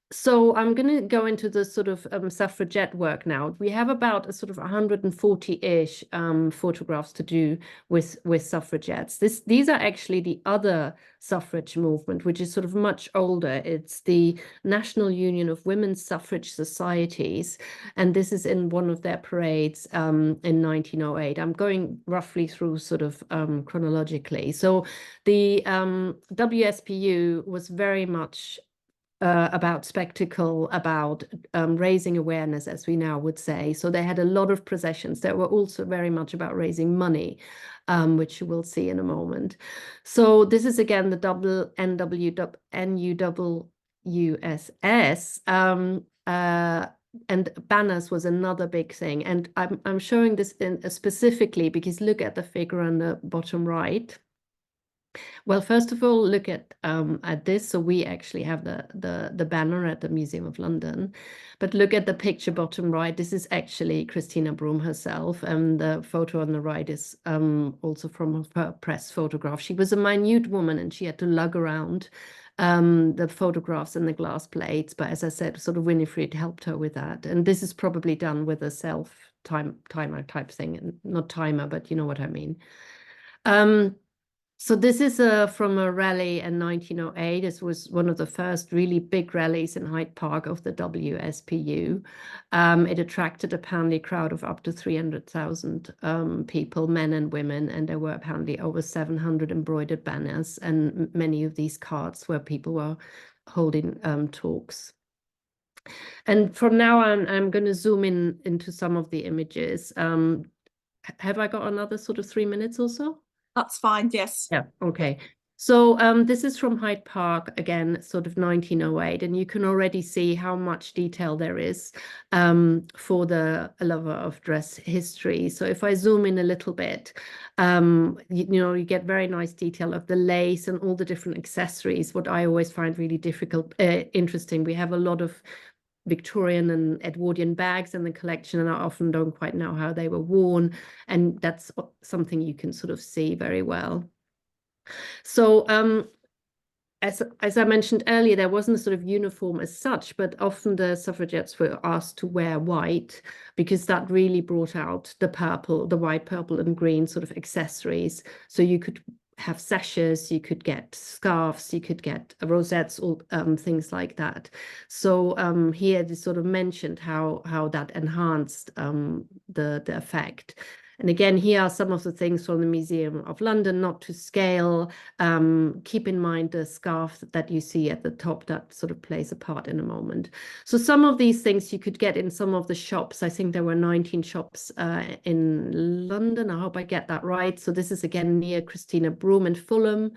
So I'm going to go into the sort of suffragette work now. We have about a sort of 140-ish photographs to do with suffragettes. These are actually the other suffrage movement, which is sort of much older. It's the National Union of Women's Suffrage Societies, and this is in one of their parades in 1908. I'm going roughly through sort of chronologically. So the WSPU was very much about spectacle, about raising awareness, as we now would say. So they had a lot of processions that were also very much about raising money, which you will see in a moment. So this is again the double NUSS. And banners was another big thing. And I'm showing this specifically because look at the figure on the bottom right. Well, first of all, look at this. So we actually have the banner at the Museum of London, but look at the picture bottom right. This is actually Christina Broom herself, and the photo on the right is also from her press photograph. She was a minute woman, and she had to lug around the photographs and the glass plates. But as I said, sort of Winifred helped her with that, and this is probably done with a timer type thing, and not timer, but you know what I mean. So this is from a rally in 1908. This was one of the first really big rallies in Hyde Park of the WSPU. It attracted apparently a crowd of up to 300,000 people, men and women, and there were apparently over 700 embroidered banners and many of these cards where people were holding talks. And from now on, I'm going to zoom into some of the images. Have I got another sort of 3 minutes or so? That's fine, yes. Yeah, okay. So this is from Hyde Park, again, sort of 1908, and you can already see how much detail there is for the lover of dress history. So if I zoom in a little bit, you get very nice detail of the lace and all the different accessories, what I always find really interesting. We have a lot of Victorian and Edwardian bags in the collection, and I often don't quite know how they were worn, and that's something you can sort of see very well. So as I mentioned earlier, there wasn't a sort of uniform as such, but often the suffragettes were asked to wear white because that really brought out the white, purple and green sort of accessories. So you could have sashes, you could get scarves, you could get rosettes, all things like that. So here they sort of mentioned how that enhanced the effect. And again, here are some of the things from the Museum of London, not to scale. Keep in mind the scarf that you see at the top, that sort of plays a part in a moment. So some of these things you could get in some of the shops. I think there were 19 shops in London. I hope I get that right. So this is again near Christina Broom in Fulham.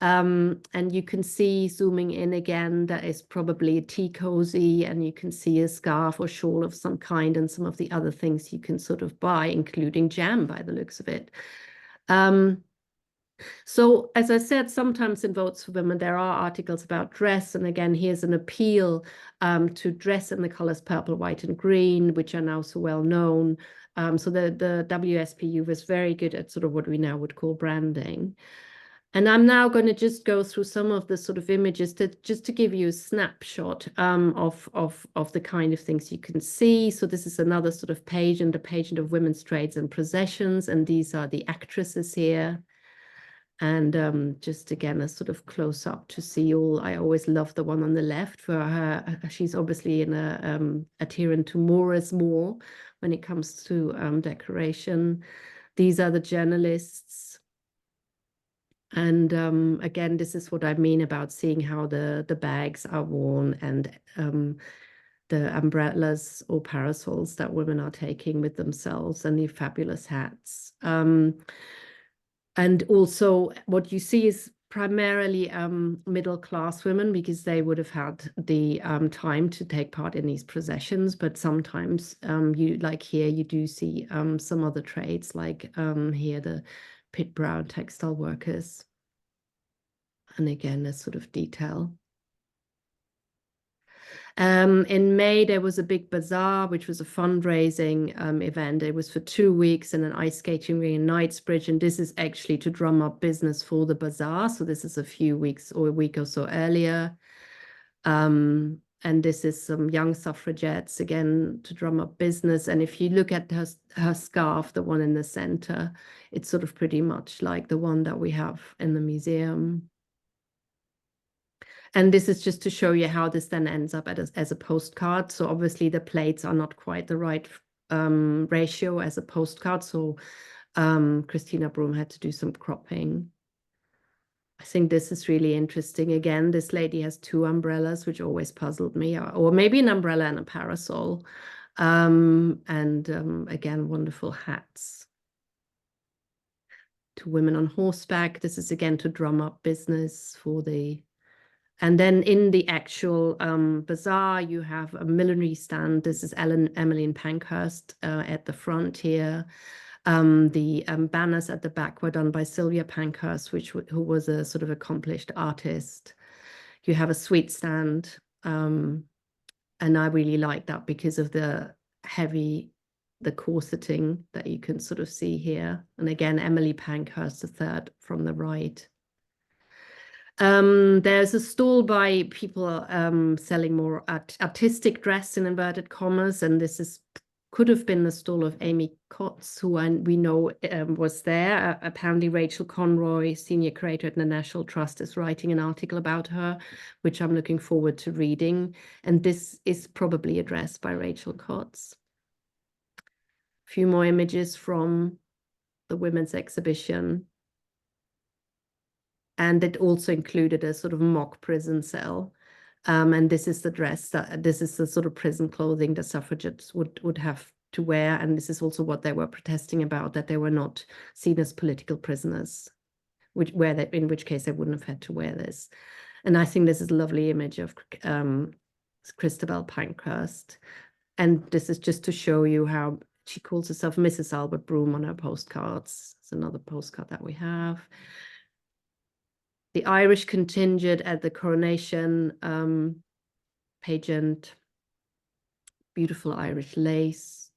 And you can see, zooming in again, that is probably a tea cozy, and you can see a scarf or shawl of some kind, and some of the other things you can sort of buy, including jam by the looks of it. So as I said, sometimes in Votes for Women, there are articles about dress. And again, here's an appeal to dress in the colors purple, white and green, which are now so well known. So the WSPU was very good at sort of what we now would call branding. And I'm now going to just go through some of the sort of images just to give you a snapshot of the kind of things you can see. So this is another sort of pageant, a pageant of women's trades and processions. And these are the actresses here. And just again, a sort of close up to see all. I always love the one on the left for her. She's obviously an adherent to more is more when it comes to decoration. These are the journalists. And again, this is what I mean about seeing how the bags are worn, and the umbrellas or parasols that women are taking with themselves, and the fabulous hats. And also what you see is primarily middle-class women, because they would have had the time to take part in these processions. But sometimes like here, you do see some other trades, like here, the pit brown textile workers. And again, a sort of detail. In May, there was a big bazaar, which was a fundraising event. It was for 2 weeks, and an ice skating ring in Knightsbridge. And this is actually to drum up business for the bazaar. So this is a few weeks or a week or so earlier. And this is some young suffragettes, again, to drum up business. And if you look at her scarf, the one in the center, it's sort of pretty much like the one that we have in the museum. And this is just to show you how this then ends up as a postcard. So obviously the plates are not quite the right ratio as a postcard. So Christina Broom had to do some cropping. I think this is really interesting. Again, this lady has 2 umbrellas, which always puzzled me, or maybe an umbrella and a parasol. Again, wonderful hats. 2 women on horseback. This is again to drum up business for the... And then in the actual bazaar, you have a millinery stand. This is Emmeline Pankhurst at the front here. The banners at the back were done by Sylvia Pankhurst, who was a sort of accomplished artist. You have a sweet stand, and I really like that because of the corseting that you can sort of see here. And again, Emily Pankhurst, the third from the right. There's a stall by people selling more artistic dress in inverted commas, and this could have been the stall of Amy Cotts, who we know was there. Apparently Rachel Conroy, senior curator at the National Trust, is writing an article about her, which I'm looking forward to reading. And this is probably a dress by Rachel Cotts. A few more images from the women's exhibition. And it also included a sort of mock prison cell. And this is the dress, this is the sort of prison clothing the suffragettes would have to wear. And this is also what they were protesting about, that they were not seen as political prisoners, in which case they wouldn't have had to wear this. And I think this is a lovely image of Christabel Pankhurst. And this is just to show you how she calls herself Mrs. Albert Broom on her postcards. It's another postcard that we have. The Irish contingent at the coronation pageant, beautiful Irish lace.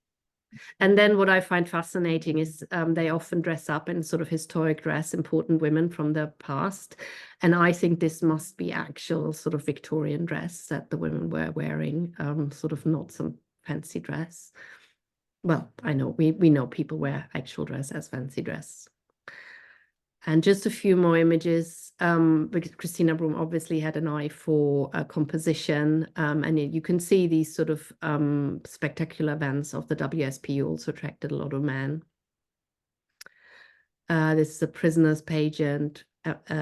And then what I find fascinating is they often dress up in sort of historic dress, important women from the past. And I think this must be actual sort of Victorian dress that the women were wearing, sort of not some fancy dress. Well, I know, we know people wear actual dress as fancy dress. And just a few more images, because Christina Broom obviously had an eye for composition, and you can see these sort of spectacular events of the WSPU also attracted a lot of men. This is a prisoner's pageant,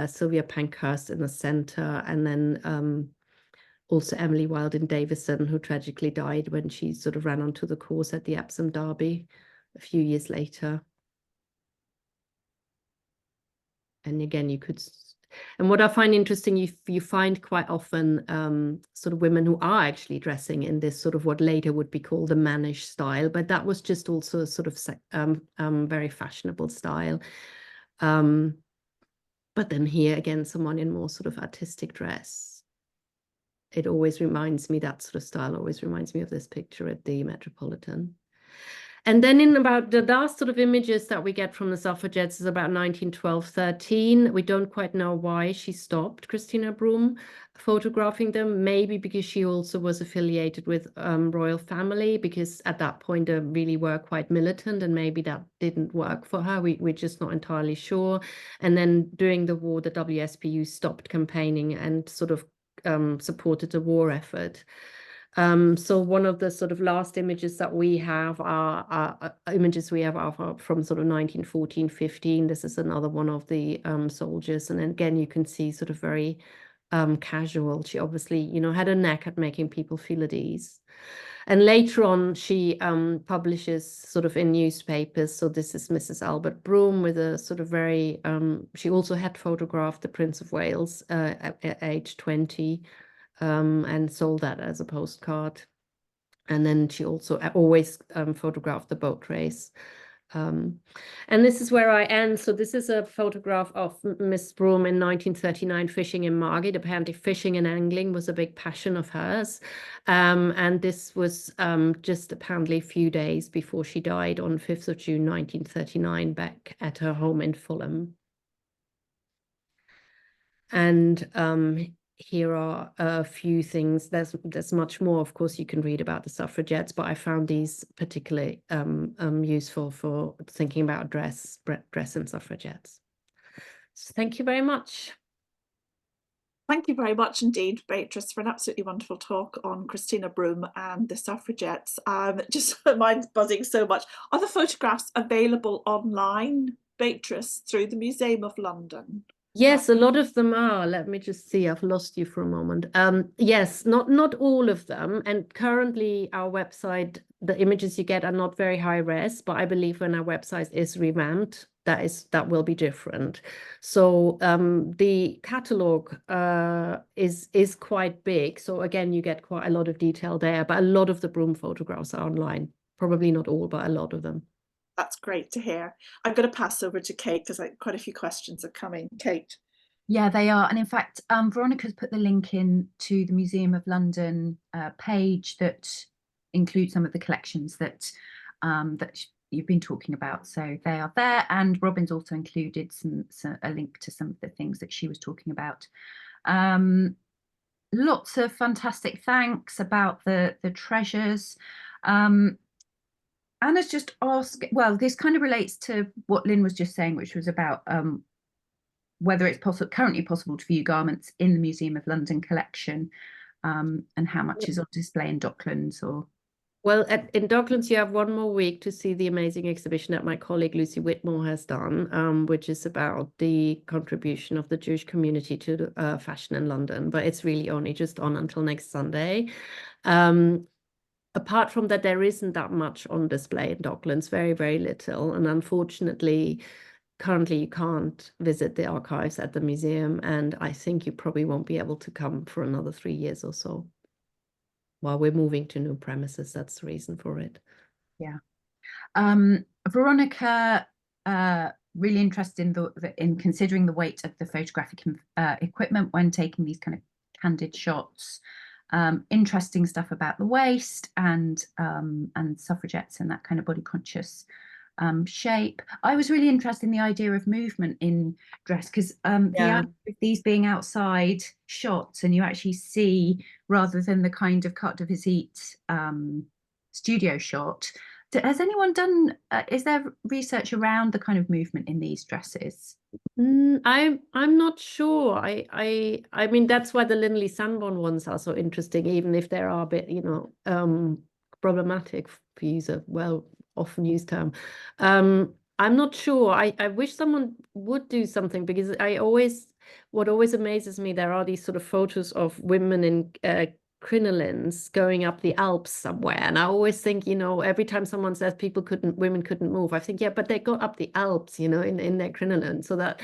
Sylvia Pankhurst in the center, and then also Emily Wilding Davison, who tragically died when she sort of ran onto the course at the Epsom Derby a few years later. And again, and what I find interesting, you find quite often sort of women who are actually dressing in this sort of what later would be called the mannish style, but that was just also a sort of very fashionable style. But then here again, someone in more sort of artistic dress. It always reminds me, that sort of style always reminds me of this picture at the Metropolitan. And then in about the last sort of images that we get from the suffragettes is about 1912-13. We don't quite know why she stopped, Christina Broom, photographing them. Maybe because she also was affiliated with royal family, because at that point they really were quite militant, and maybe that didn't work for her. We're just not entirely sure. And then during the war, the WSPU stopped campaigning and sort of supported the war effort. So one of the sort of last images that we have are images we have are from sort of 1914-15. This is another one of the soldiers. And then again, you can see sort of very casual. She obviously, you know, had a knack at making people feel at ease. And later on, she publishes sort of in newspapers. So this is Mrs. Albert Broom with a sort of very, she also had photographed the Prince of Wales at age 20. And sold that as a postcard. And then she also always photographed the boat race. And this is where I end. So this is a photograph of Miss Broom in 1939 fishing in Margate. Apparently fishing and angling was a big passion of hers. And this was just apparently a few days before she died on 5th of June 1939 back at her home in Fulham. And here are a few things. There's much more, of course, you can read about the suffragettes, but I found these particularly useful for thinking about dress and suffragettes. So thank you very much. Thank you very much indeed, Beatrice, for an absolutely wonderful talk on Christina Broom and the suffragettes. Just mine's buzzing so much. Are the photographs available online, Beatrice, through the Museum of London? Yes, a lot of them are. Let me just see. I've lost you for a moment. Yes, not all of them. And currently our website, the images you get are not very high res, but I believe when our website is revamped, that will be different. So the catalog is quite big. So again, you get quite a lot of detail there, but a lot of the Broom photographs are online. Probably not all, but a lot of them. That's great to hear. I'm going to pass over to Kate because quite a few questions are coming. Kate. Yeah, they are. And in fact, Veronica's put the link in to the Museum of London page that includes some of the collections that you've been talking about. So they are there. And Robin's also included a link to some of the things that she was talking about. Lots of fantastic thanks about the treasures. Anna's just asked, well, this kind of relates to what Lynn was just saying, which was about whether it's currently possible to view garments in the Museum of London collection, and how much is on display in Docklands or... Well, in Docklands, you have one more week to see the amazing exhibition that my colleague Lucy Whitmore has done, which is about the contribution of the Jewish community to fashion in London, but it's really only just on until next Sunday. Apart from that, there isn't that much on display in Docklands, very, very little. And unfortunately, currently you can't visit the archives at the museum, and I think you probably won't be able to come for another 3 years or so. While we're moving to new premises, that's the reason for it. Yeah. Veronica, really interested in considering the weight of the photographic equipment when taking these kind of candid shots. Interesting stuff about the waist and suffragettes and that kind of body conscious shape. I was really interested in the idea of movement in dress, because the idea of these being outside shots and you actually see, rather than the kind of carte de visite studio shot. Has anyone done, is there research around the kind of movement in these dresses? I'm not sure. I mean, that's why the Linley Sambourne ones are so interesting, even if they are a bit, problematic, for use a often used term. I'm not sure. I wish someone would do something, because what always amazes me, there are these sort of photos of women in crinolines going up the Alps somewhere, and I always think, every time someone says women couldn't move, I think, yeah, but they got up the Alps, in their crinoline. So that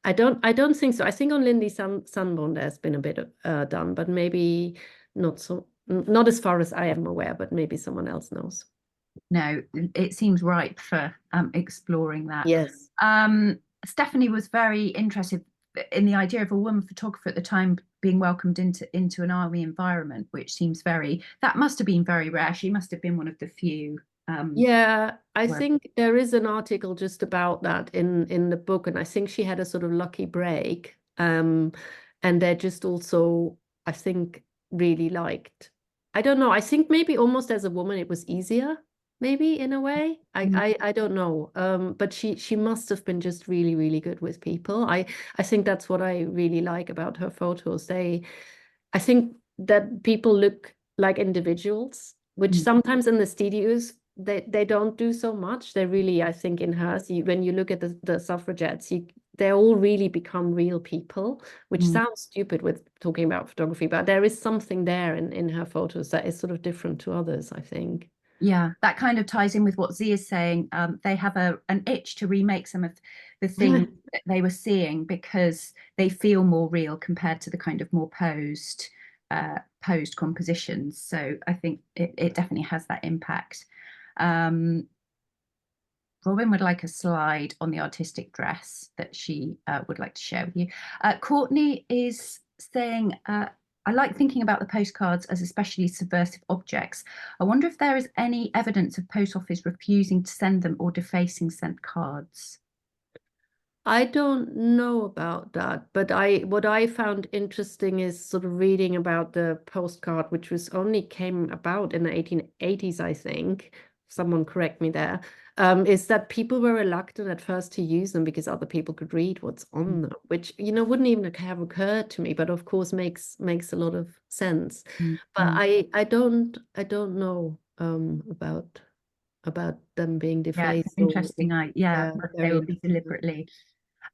I don't think so. I think on Linley Sambourne there's been a bit done, but maybe not as far as I am aware, but maybe someone else knows. No, it seems ripe for exploring that. Yes. Stephanie was very interested in the idea of a woman photographer at the time being welcomed into an army environment, which seems that must have been very rare. She must have been one of the few. I think there is an article just about that in the book, and I think she had a sort of lucky break. And they're just also, I think, really liked. I don't know. I think maybe almost as a woman it was easier. Maybe in a way, I don't know, but she must have been just really, really good with people. I think that's what I really like about her photos. I think that people look like individuals, which sometimes in the studios they don't do so much. They really, I think, in hers, when you look at the suffragettes, they all really become real people, which sounds stupid with talking about photography, but there is something there in her photos that is sort of different to others, I think. Yeah, that kind of ties in with what Z is saying. They have an itch to remake some of the things that they were seeing, because they feel more real compared to the kind of more posed compositions. So I think it definitely has that impact. Robin would like a slide on the artistic dress that she would like to share with you. Courtney is saying, I like thinking about the postcards as especially subversive objects. I wonder if there is any evidence of post office refusing to send them or defacing sent cards. I don't know about that, but what I found interesting is sort of reading about the postcard, which came about in the 1880s, I think. Someone correct me there. Is that people were reluctant at first to use them because other people could read what's on them, which wouldn't even have occurred to me, but of course makes a lot of sense. But I don't know about them being defaced. Yeah, interesting. They would be deliberately.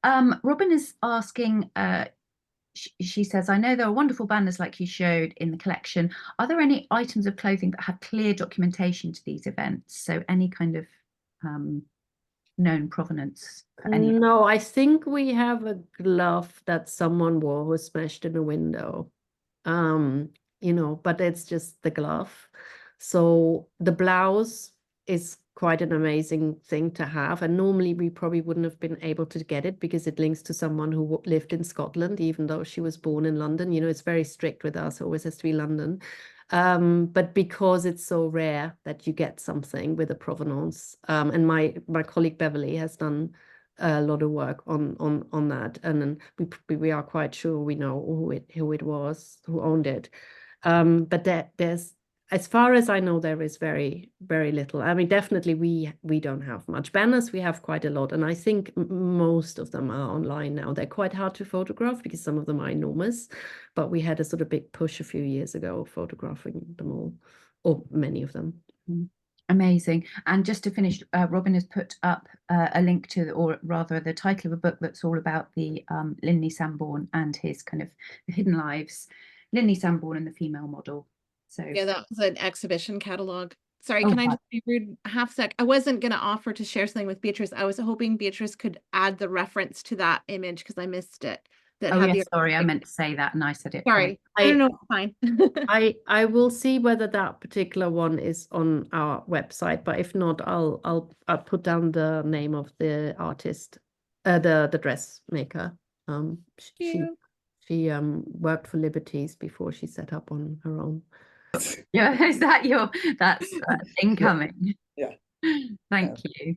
Robin is asking, she says, I know there are wonderful banners like you showed in the collection. Are there any items of clothing that have clear documentation to these events? So any kind of known provenance? For any? No, I think we have a glove that someone wore was smashed in a window. You know, but it's just the glove. So the blouse is quite an amazing thing to have. And normally we probably wouldn't have been able to get it because it links to someone who lived in Scotland, even though she was born in London. You know, it's very strict with us, it always has to be London. But because it's so rare that you get something with a provenance, and my colleague Beverly has done a lot of work on that, and then we are quite sure we know who it was who owned it. But there's, as far as I know, there is very, very little. I mean, definitely we don't have much. Banners we have quite a lot, and I think most of them are online now. They're quite hard to photograph because some of them are enormous, but we had a sort of big push a few years ago photographing them all, or many of them. Amazing. And just to finish, Robin has put up a link to, or rather the title of a book that's all about the Linley Sambourne and his kind of hidden lives, Linley Sambourne and the female model. So yeah, that was an exhibition catalog. Sorry, Oh, can I just be rude half sec? I wasn't going to offer to share something with Beatrice. I was hoping Beatrice could add the reference to that image because I missed it. That oh had yes, the sorry, I meant to say that and I said it. sorry. I- No, fine. I will see whether that particular one is on our website, but if not, I'll put down the name of the artist, the dressmaker. She worked for Liberties before she set up on her own. Yeah, is that that's incoming? Yeah. Thank you.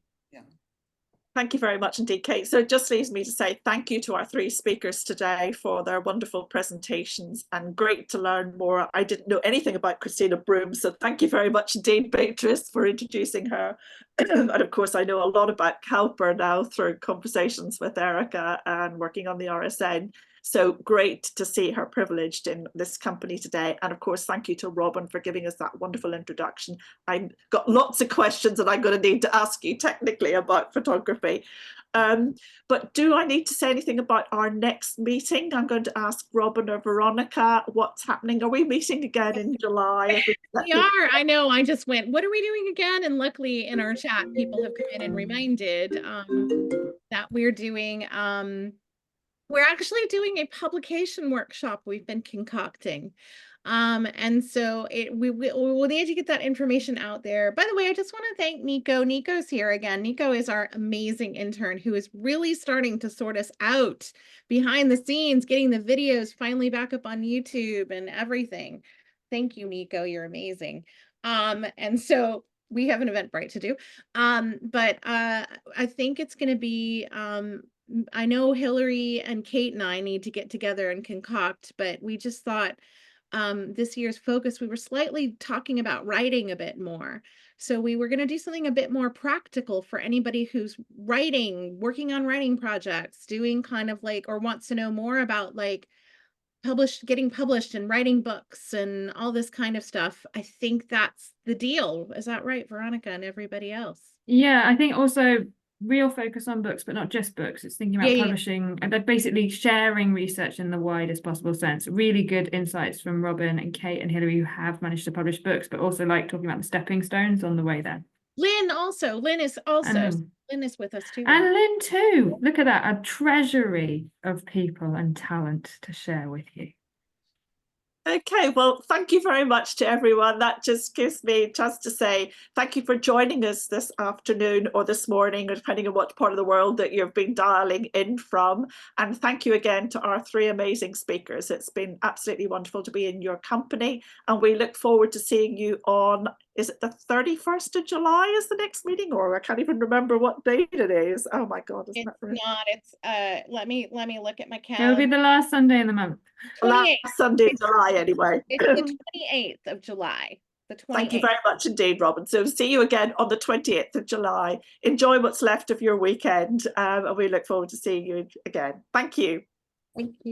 Thank you very much indeed, Kate. So it just leaves me to say thank you to our three speakers today for their wonderful presentations, and great to learn more. I didn't know anything about Christina Brooms, so thank you very much indeed, Beatrice, for introducing her. And of course, I know a lot about Cowper now through conversations with Erika and working on the RSN. So great to see her privileged in this company today. And of course, thank you to Robin for giving us that wonderful introduction. I've got lots of questions that I'm going to need to ask you technically about photography. But do I need to say anything about our next meeting? I'm going to ask Robin or Veronica what's happening. Are we meeting again in July? We are. I know. I just went, what are we doing again? And luckily in our chat, people have come in and reminded that we're doing we're actually doing a publication workshop we've been concocting. And so we will need to get that information out there. By the way, I just want to thank Nico. Nico's here again. Nico is our amazing intern who is really starting to sort us out behind the scenes, getting the videos finally back up on YouTube and everything. Thank you, Nico. You're amazing. And so we have an Eventbrite to do. But I think it's going to be I know Hillary and Kate and I need to get together and concoct, but we just thought this year's focus, we were slightly talking about writing a bit more. So we were going to do something a bit more practical for anybody who's writing, working on writing projects, doing kind of like, or wants to know more about like getting published and writing books and all this kind of stuff. I think that's the deal. Is that right, Veronica and everybody else? Yeah, I think also real focus on books, but not just books. It's thinking about publishing and basically sharing research in the widest possible sense. Really good insights from Robin and Kate and Hillary who have managed to publish books, but also like talking about the stepping stones on the way there. Lynn is Lynn is with us too. And Lynn too. Look at that, a treasury of people and talent to share with you. Okay, well, thank you very much to everyone. That just gives me a chance to say thank you for joining us this afternoon or this morning, or depending on what part of the world that you've been dialing in from. And thank you again to our three amazing speakers. It's been absolutely wonderful to be in your company. And we look forward to seeing you on, is it the 31st of July is the next meeting? Or I can't even remember what date it is. Oh my God. It's not, it's, let me look at my calendar. It'll be the last Sunday in the month. Last Sunday in July anyway. It's the 28th of July. The 28th. Thank you very much indeed, Robin. So see you again on the 28th of July. Enjoy what's left of your weekend, and we look forward to seeing you again. Thank you. Thank you.